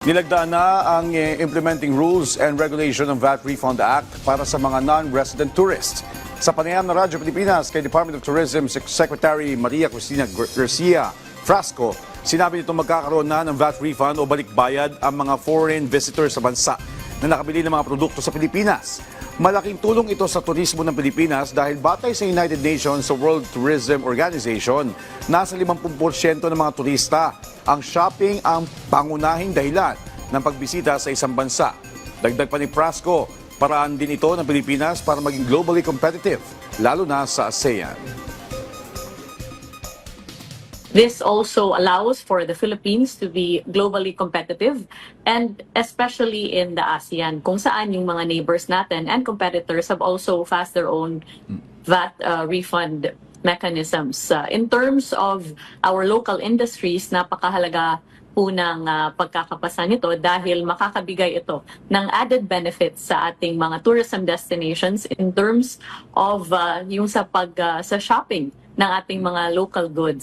Nilagdaan na ang implementing rules and regulation ng VAT Refund Act para sa mga non-resident tourists. Sa panayam ng Radyo Pilipinas kay Department of Tourism Secretary Maria Cristina Garcia Frasco, sinabi nito magkakaroon na ng VAT refund o balikbayad ang mga foreign visitors sa bansa na nakabili ng mga produkto sa Pilipinas. Malaking tulong ito sa turismo ng Pilipinas dahil batay sa United Nations sa World Tourism Organization, nasa 50% ng mga turista ang shopping ang pangunahing dahilan ng pagbisita sa isang bansa. Dagdag pa ni Frasco, paraan din ito ng Pilipinas para maging globally competitive, lalo na sa ASEAN. This also allows for the Philippines to be globally competitive, and especially in the ASEAN, kung saan yung mga neighbors natin and competitors have also passed their own VAT refund mechanisms. In terms of our local industries, napakahalaga po ng pagkakapasa nito dahil makakabigay ito ng added benefits sa ating mga tourism destinations in terms of yung sa shopping ng ating mga local goods.